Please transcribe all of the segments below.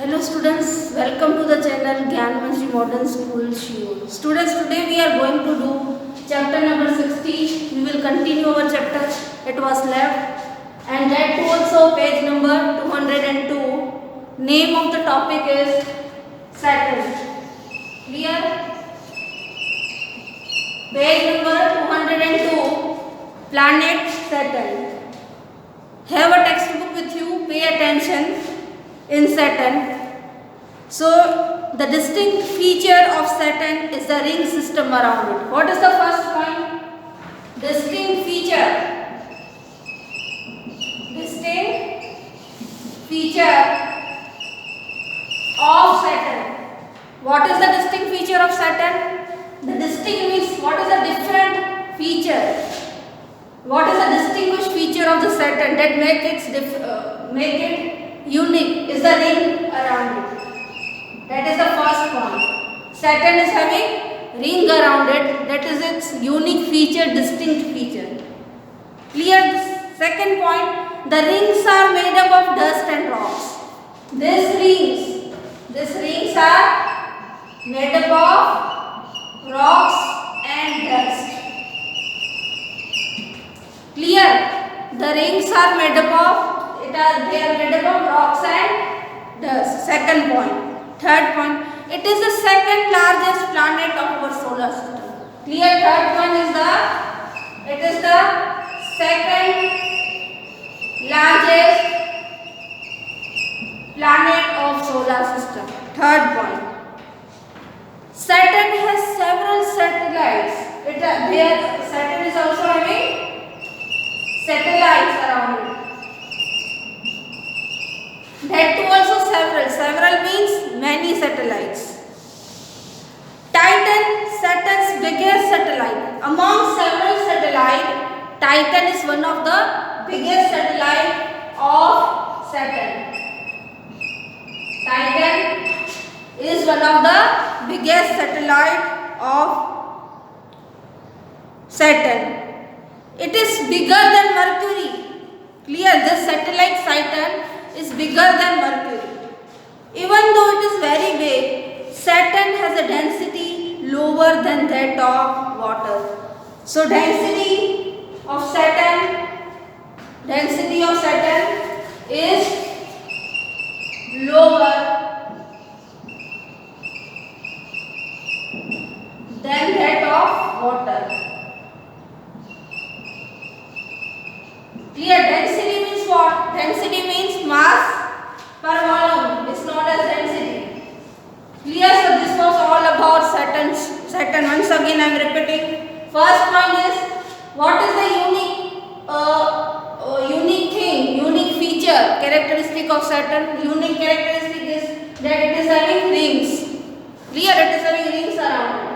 Hello students, welcome to the channel Gyan Manji Modern School Shiur. Students, today we are going to do chapter number 60. We will continue our chapter. It was left and that too also page number 202. Name of the topic is Saturn. Clear? Page number 202, Planet Saturn. Have a textbook with you, pay attention. In Saturn, so the distinct feature of Saturn is the ring system around it. What is the first point? Distinct feature of Saturn. What is the distinct feature of Saturn? The distinct means what is the different feature? What is the distinguished feature of the Saturn that make it unique is the ring around it. That is the first point. Saturn is having ring around it. That is its unique feature, distinct feature. Clear? Second point, the rings are made up of dust and rocks. These rings are made up of rocks and dust. Clear? The rings are made up of they are made up of rocks and dust. Second point. Third point. It is the second largest planet of our solar system. Clear? Third point is it is the second largest planet of solar system. Third point. Saturn has several satellites. Saturn is also having satellites around it. That too also several. Several means many satellites. Titan, Saturn's biggest satellite. Among several satellites, Titan is one of the biggest satellite of Saturn. Titan is one of the biggest satellite of Saturn. It is bigger than Mercury. Clear? This satellite Saturn is bigger than Mercury. Even though it is very big, Saturn has a density lower than that of water. So density of Saturn is lower than that of water. Clear? Density means what? Density means mass per volume. It's known as density. Clear? So this was all about Saturn. Once again I am repeating. First point is what is the unique feature, characteristic of Saturn. Unique characteristic is that it is having rings. Clear? It is having rings around it.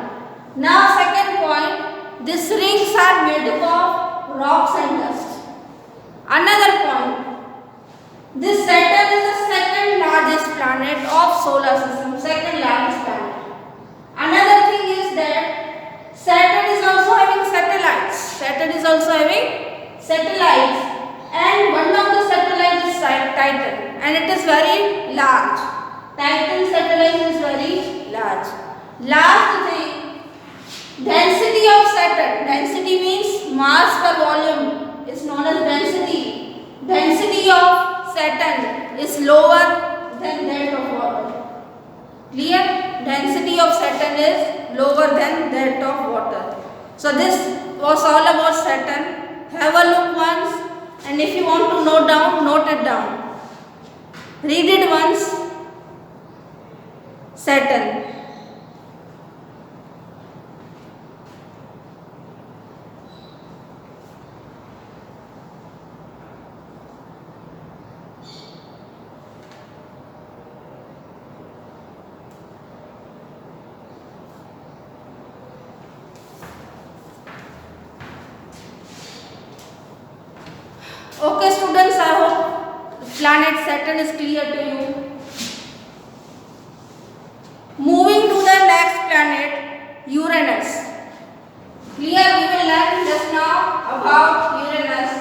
Now second point, these rings are made up of rocks and dust. Another point, this Saturn is the second largest planet of solar system, second largest planet. Another thing is that Saturn is also having satellites. And one of the satellites is Titan, and it is very large. Titan satellite is very large. Last thing, density of Saturn. Density means mass per volume. Is known as density. Density of Saturn is lower than that of water. Clear? Density of Saturn is lower than that of water. So this was all about Saturn. Have a look once, and if you want to note it down. Read it once. Saturn. Okay students, I hope planet Saturn is clear to you. Moving to the next planet, Uranus. Clear? We will learn just now about Uranus.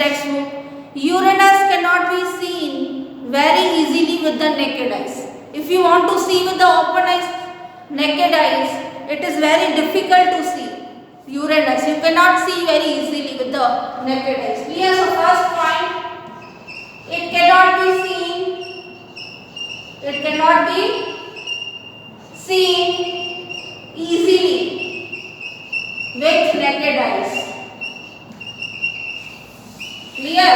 textbook, Uranus cannot be seen very easily with the naked eyes. If you want to see with the open eyes, naked eyes, it is very difficult to see Uranus. You cannot see very easily with the naked eyes. Clear? So first point, it cannot be seen. It cannot be seen easily with naked eyes. Clear?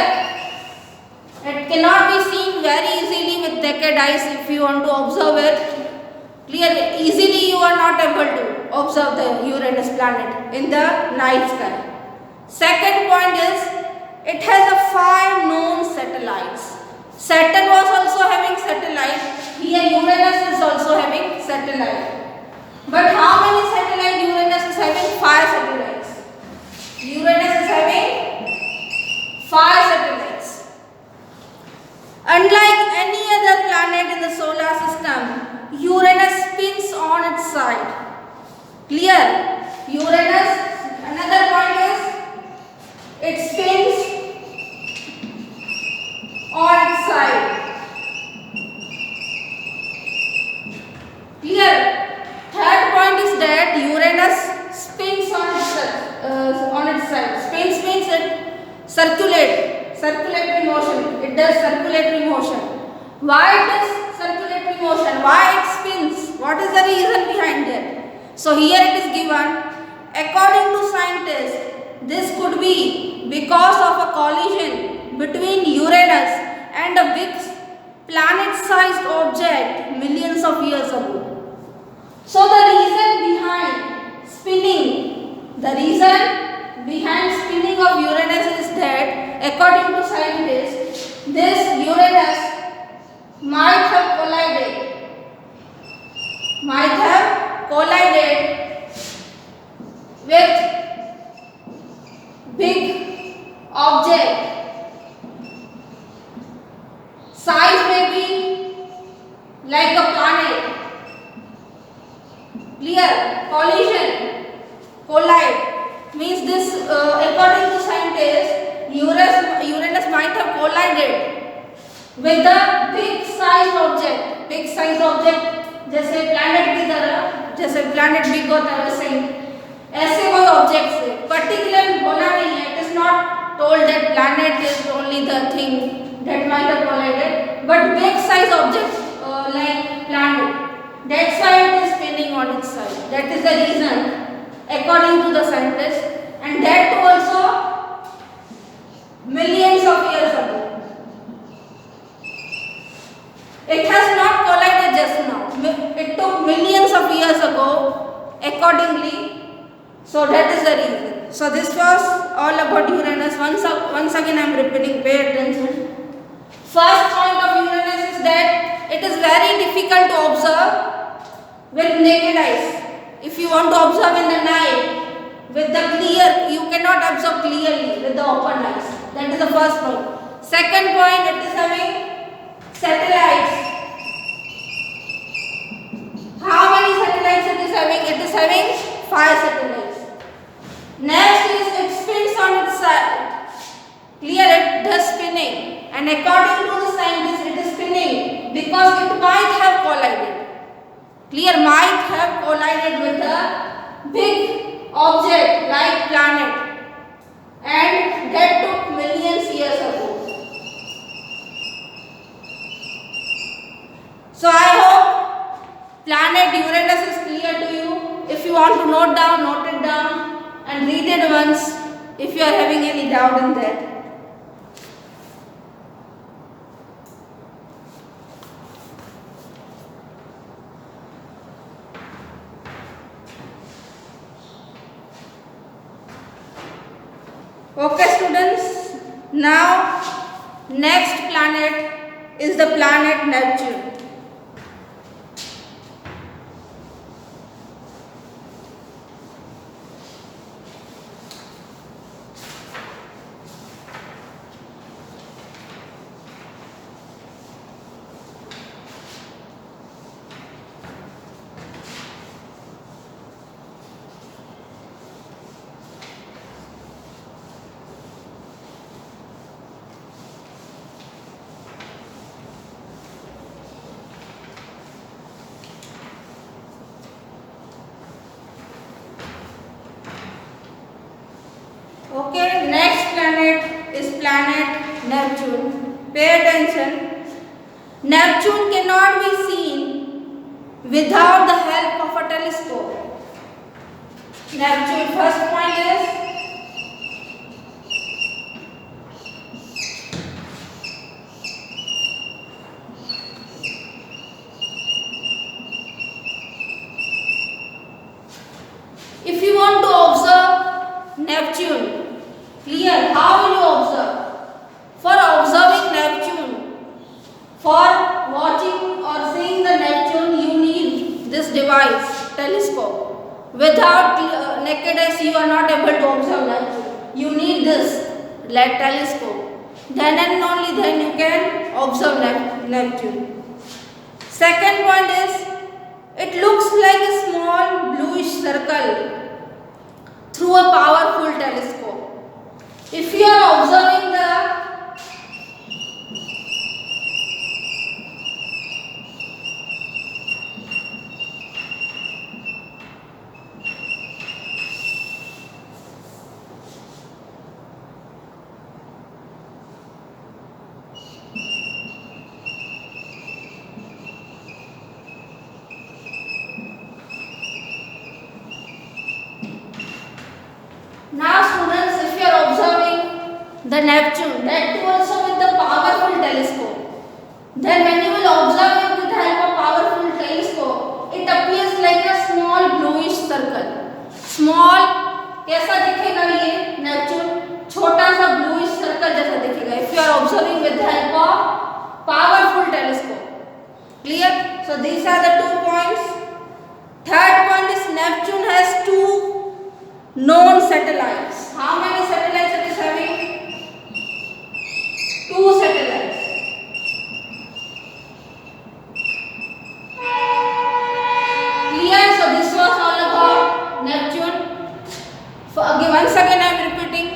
It cannot be seen very easily with naked eyes if you want to observe it. Clear? Easily you are not able to observe the Uranus planet in the night sky. Second point is, it has a 5 known satellites. Saturn was also having satellite. Here Uranus is also having satellite. But how many satellites Uranus is having? 5 satellites. Uranus is having 5 satellites. Unlike any other planet in the solar system, Uranus spins on its side. Clear? Uranus, another point is, it spins on its side. Clear? Third point is that Uranus spins on its side. Spins means it circulatory motion. It does circulatory motion. Why it does circulatory motion? Why it spins? What is the reason behind it? So here it is given. According to scientists, this could be because of a collision between Uranus and a big planet-sized object millions of years ago. So the reason behind spinning of Uranus is that, according to scientists, this Uranus might have collided with big object. Size may be like a planet. Clear? Collide means this, according to scientists, Uranus might have collided with the big sized object. जैसे planet की तरह, जैसे planet big होता है वैसे ही ऐसे कोई object से particular बोला नहीं है. It is not told that planet is only the thing that might have collided, but big size object like planet. That's why it is spinning on its side. That is the reason, according to the scientists, and that too also millions of years ago. It has not collided just now. It took millions of years ago, accordingly. So that is the reason. So this was all about Uranus. Once again I am repeating. Pay attention. First point of Uranus is that it is very difficult to observe with naked eyes. If you want to observe in the night with the clear, you cannot observe clearly with the open eyes. That is the first point. Second point, it is having satellites. How many satellites it is having? It is having 5 satellites. Next is it spins on its side. Clear? It does spinning. And according to the scientists, it is spinning because it might have collided. Clear? Might have collided with a big object like planet, and that took millions years ago. So I hope planet Uranus is clear to you. If you want to note it down and read it once if you are having any doubt in that. Okay students, now next planet is the planet Neptune. planet Neptune. Pay attention. Neptune cannot be seen without the help of a telescope. Neptune, first point is if you want to observe Neptune, clear, how will you observe? For observing Neptune, for watching or seeing the Neptune, you need this device, telescope. Without naked eyes, you are not able to observe Neptune. You need this telescope. Then and only then you can observe Neptune. Second point is, it looks like a small bluish circle through a powerful telescope. If you are observing the now students, if you are observing the Neptune, that too also with the powerful telescope, then when you will observe it with the help of powerful telescope, it appears like a small bluish circle. Small, कैसा दिखेगा ये Neptune? छोटा सा bluish circle जैसा दिखेगा. If you are observing with the help of powerful telescope. Clear? So these are the 2 points. Third point is Neptune has 2 known satellites. How many satellites it is having? 2 satellites. Clear? So this was all about Neptune. Once again I am repeating.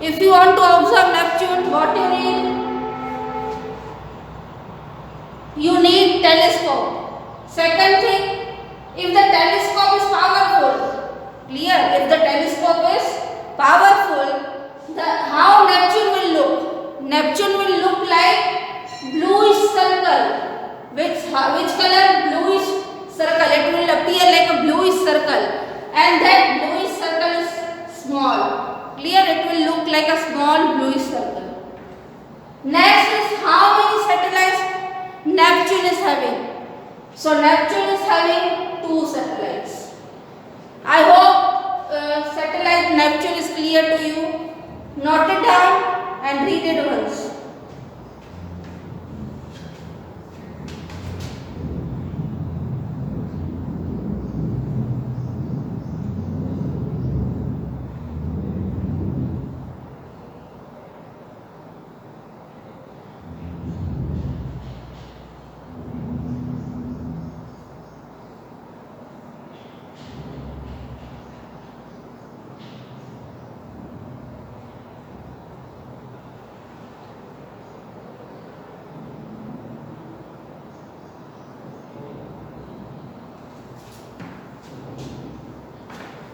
If you want to observe Neptune, what you need? You need telescope. Second thing, if the telescope is powerful, clear, if the telescope is powerful, how Neptune will look? Neptune will look like bluish circle. Which color? Bluish circle. It will appear like a bluish circle, and that bluish circle is small. Clear? It will look like a small bluish circle. Next is how many satellites Neptune is having. So Neptune is having 2 satellites. I hope satellite Neptune is clear to you. Note it down and read it once.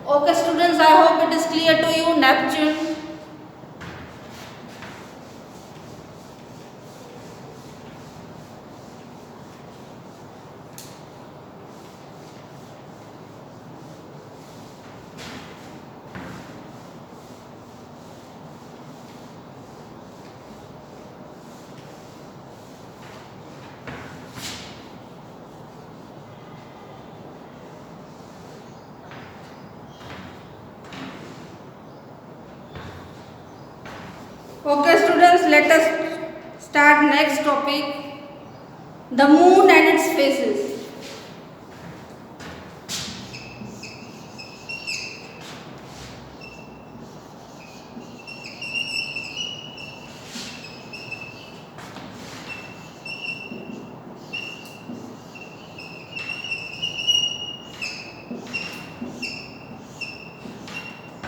Okay students, I hope it is clear to you, Neptune. Okay students, let us start next topic, the moon and its phases.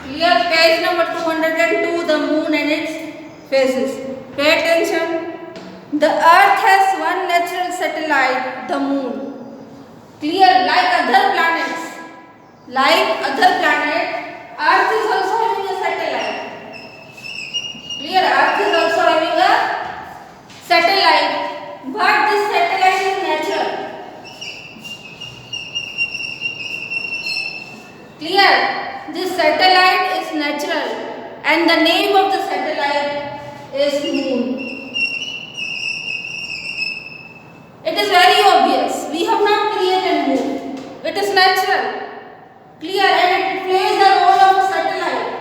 Clear? Page number 202, the moon and its phases. Pay attention. The earth has one natural satellite, the moon. Clear? Like other planets, earth is also having a satellite. Clear? Earth is also and the name of the satellite is Moon. It is very obvious. We have not created Moon. It is natural. Clear, and it plays the role of a satellite.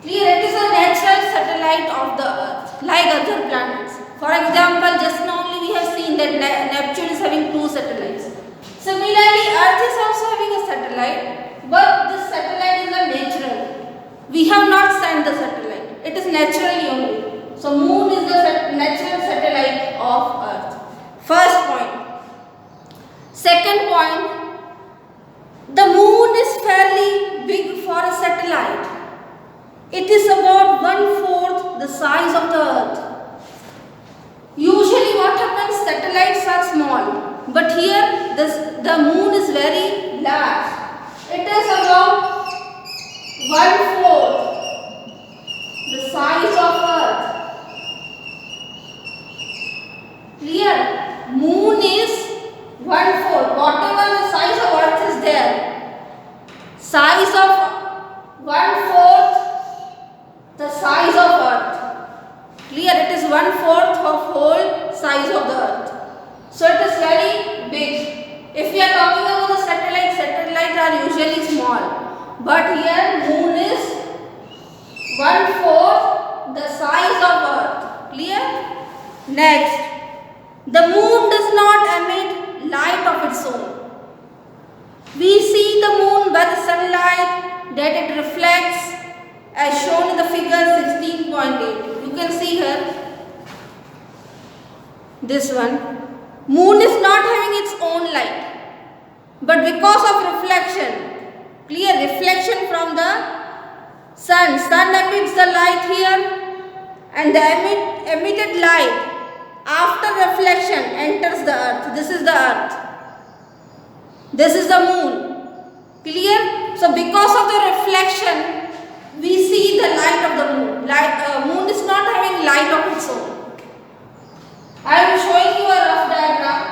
Clear, it is a natural satellite of the Earth, like other planets. For example, just now only we have seen that Neptune is having 2 satellites. Similarly, Earth is also having a satellite, but this satellite is a natural. We have not sent the satellite. It is naturally only. So, Moon is the natural satellite of Earth. First point. Second point, the Moon is fairly big for a satellite. It is about 1/4 the size of the Earth. Usually what happens, satellites are small, but here the Moon is very large. It is about 1/4 the size of Earth. Clear? Moon is 1/4, whatever the size of Earth is there. Size of 1/4 the size of Earth. Clear? It is 1/4 of whole size of the Earth. So it is very big. If we are talking about the satellites are usually small. But here Moon is 1/4 the size of Earth. Clear? Next, the Moon does not emit light of its own. We see the Moon by the sunlight that it reflects, as shown in the figure 16.8. You can see here this one. Moon is not having its own light, but because of reflection, clear reflection from the sun. Sun emits the light here, and the emitted light after reflection enters the Earth. This is the Earth. This is the Moon. Clear? So because of the reflection, we see the light of the Moon. Moon is not having light of its own. I am showing you a rough diagram.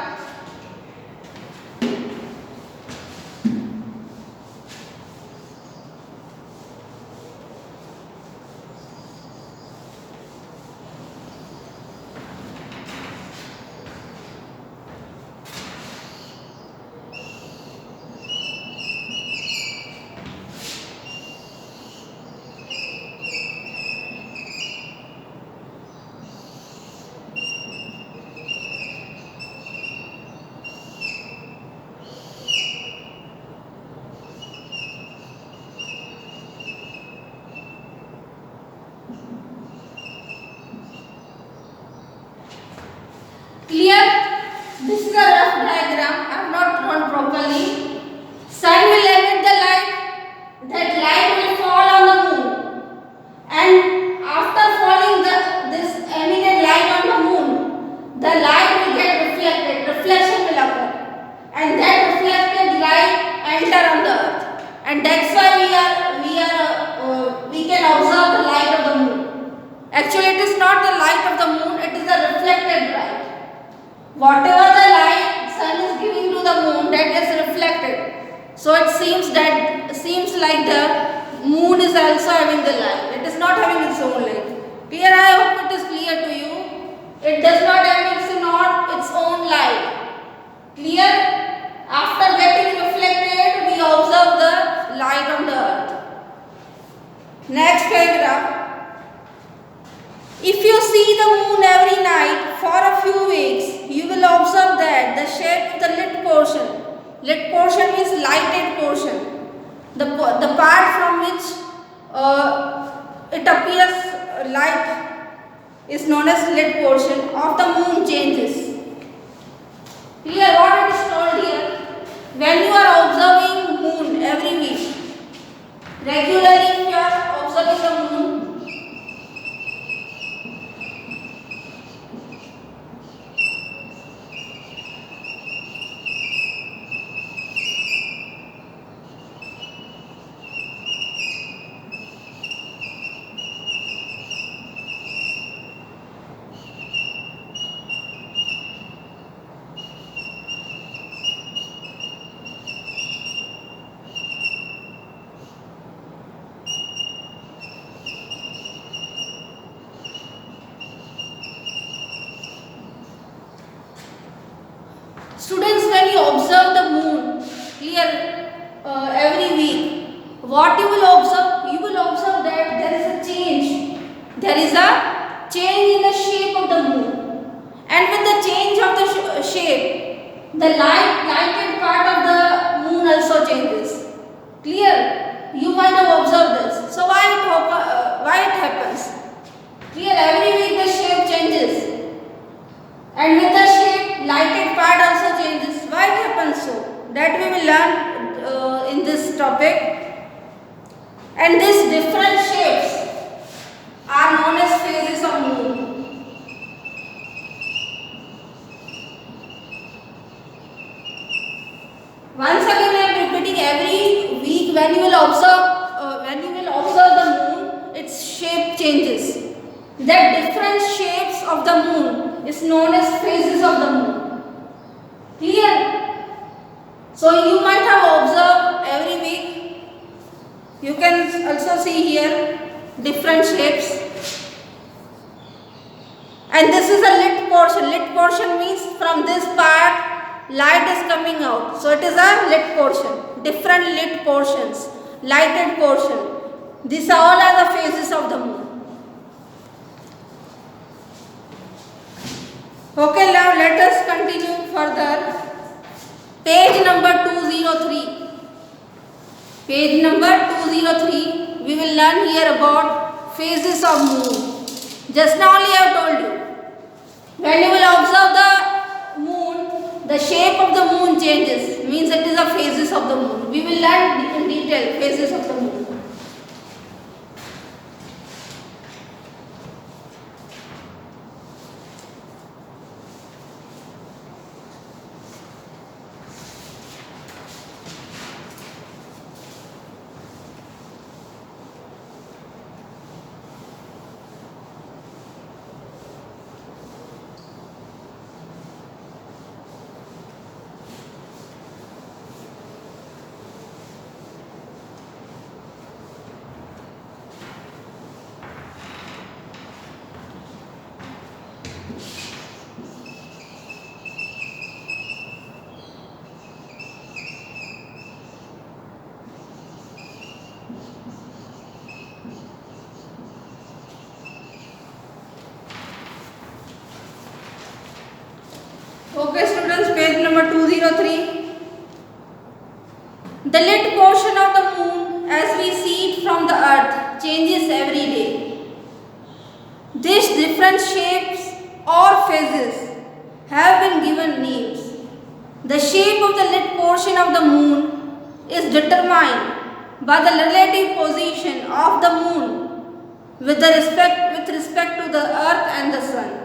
Clear? This is a rough diagram. I have not drawn properly. Sun will emit the light. That light will fall on the Moon. And after falling this emitted light on the Moon, the light will get reflected. Reflection will occur. And that reflected light enter on the Earth. And that's why we can observe the light of the Moon. Actually, it is not the light of the Moon. It is the reflected light. Whatever the light sun is giving to the Moon, that is reflected. So it seems like the Moon is also having the light. It is not having its own light. Here I hope it is clear to you. It does not emit its own light. Clear? After getting reflected, we observe the light on the Earth. Next paragraph. If you see the Moon every night for a few weeks, you will observe that the shape of the lit portion means lighted portion, the part from which it appears light is known as lit portion of the Moon changes. Clear what it is told here? When you are observing Moon every week, regularly if you are observing the Moon, Students, when you observe the moon clear every week, what you will observe? You will observe that there is a change. There is a change in the shape of the moon. And with the change of the shape, the lighted part of the moon also changes. Clear? You might have observed this. So why it happens? Clear? Every week the shape changes. And with the shape, lighted part also changes. Why it happens so? That we will learn in this topic. And these different shapes are known as phases of moon. Once again, I am repeating, every week when you will observe the moon, its shape changes. The different shapes of the moon is known as phases of the moon. Clear? So you might have observed every week. You can also see here different shapes. And this is a lit portion. Lit portion means from this part light is coming out. So it is a lit portion. Different lit portions. Lighted portion. These all are the phases of the moon. Okay, now let us continue further. Page number 203. Page number 203. We will learn here about phases of moon. Just now only I have told you. When you will observe the moon, the shape of the moon changes. Means it is the phases of the moon. We will learn in detail phases of the moon. Okay students, page number 203. The lit portion of the moon as we see it from the earth changes every day. These different shapes or phases have been given names. The shape of the lit portion of the moon is determined by the relative position of the moon with respect to the earth and the sun.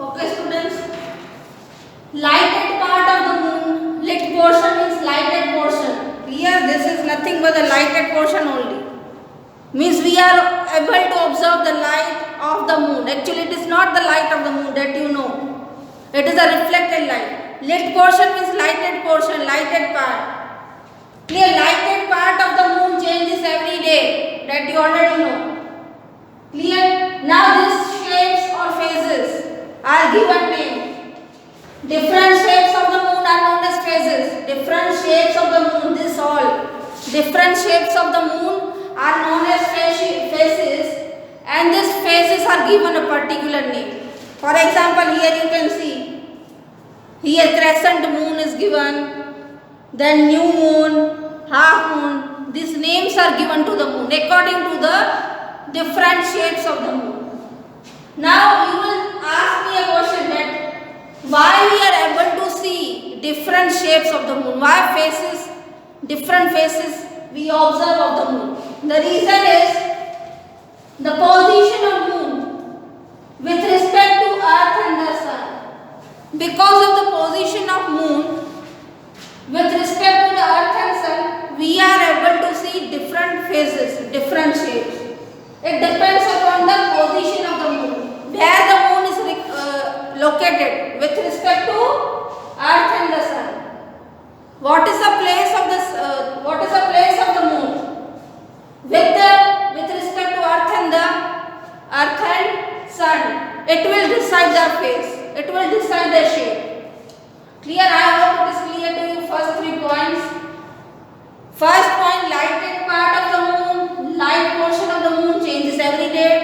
Okay students, lighted part of the moon, lit portion is lighted portion. Here this is nothing but the lighted portion only. Means we are able to observe the light of the moon. Actually it is not the light of the moon, that you know. It is a reflected light. Lit portion means lighted portion, lighted part. Clear? Lighted part of the moon changes every day. That you already know. Clear? Now these shapes or phases are given name. Different shapes of the moon are known as phases. Different shapes of the moon, this all. Different shapes of the moon are known as phases, and these phases are given a particular name. For example, here you can see, here crescent moon is given, then new moon, half moon. These names are given to the moon according to the different shapes of the moon. Now you will ask me a question that why we are able to see different shapes of the moon, why faces, different faces we observe of the moon. The reason is the position of moon with respect to earth and the sun. Because of the position of moon with respect to the earth and sun, we are able to see different phases, different shapes. It depends upon the position of the moon, where the moon is located with respect to earth and the sun. What is the place of the moon with respect to earth and sun? It will decide the phase. It will decide the shape. Clear? I hope it is clear to you. First 3 points. First point, lighted part of the moon, light portion of the moon changes every day.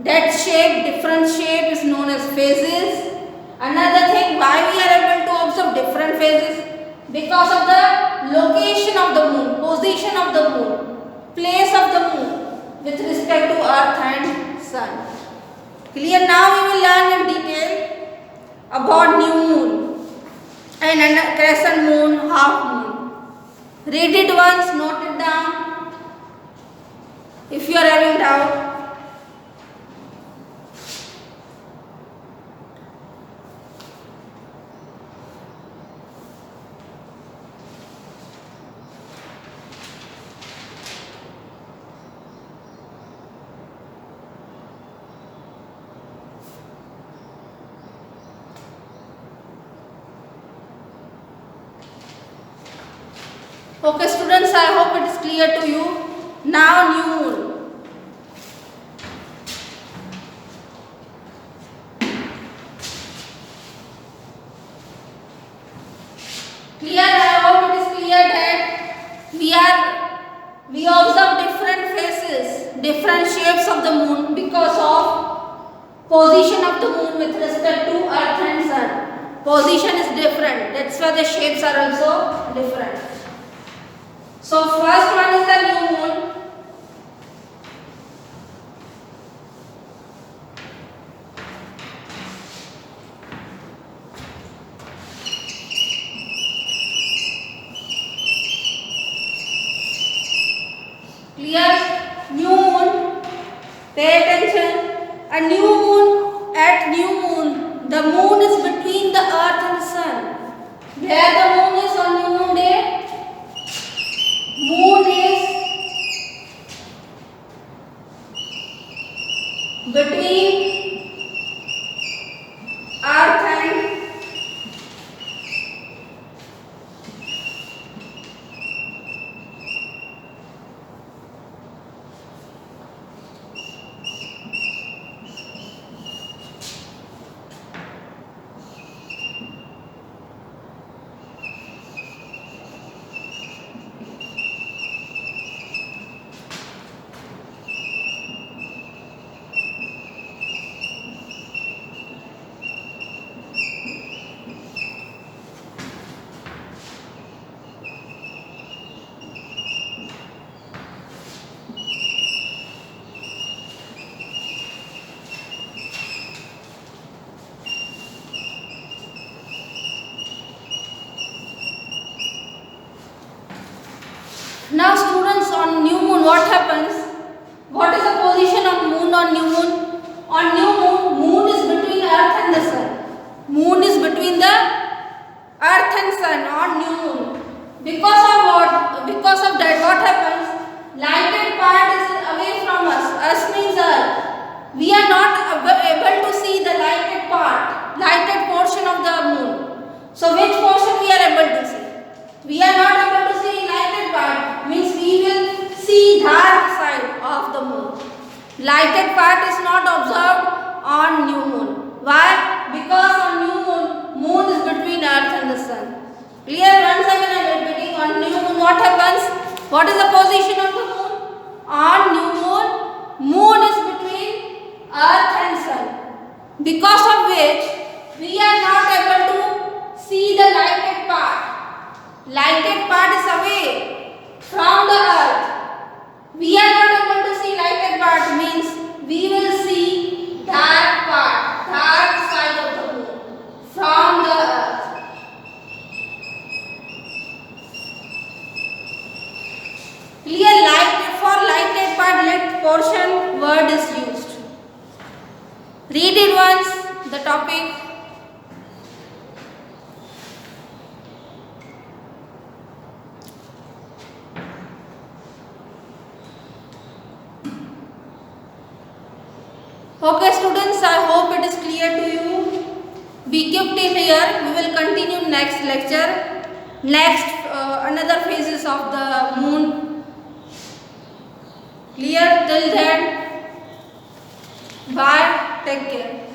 That shape, different shape is known as phases. Another thing, why we are able to observe different phases? Because of the location of the moon, position of the moon, place of the moon with respect to earth and sun. Clear? Now we will learn in detail about new moon and crescent moon, half moon. Read it once, note it down if you are having doubt. Okay students, I hope it is clear to you. Now new moon. Clear? I hope it is clear that we observe different phases, different shapes of the moon because of position of the moon with respect to earth and sun. Position is different. That's why the shapes are also different. So first one is the new moon. Clear? New moon. Pay attention. A new moon, at new moon, the moon is between the earth and sun. Where the moon is on new moon day? Moon is between earth and now students, on new moon what happens? What is the position of moon on new moon? On new moon, moon is between earth and the sun. Moon is between the earth and sun on new moon. Because of what? Because of that, what happens? Lighted part is away from us. Us means earth. We are not able to see the lighted part, lighted portion of the moon. So which portion we are able to see? We are not able to see lighted Lighted part is not observed on new moon. Why? Because on new moon, moon is between earth and the sun. Clear? Once again I am repeating, on new moon what happens? What is the position of the moon? On new moon, moon is between earth and sun. Because of which we are not able to see the lighted part. Lighted part is away from the earth. We are not able to see lighted part, means we will see dark part, dark side of the moon from the earth. Clear? For lighted part, lit portion word is used. Read it once, the topic. Okay students, I hope it is clear to you. Be kept in here. We will continue next lecture. Next another phases of the moon. Clear? Till then, bye. Take care.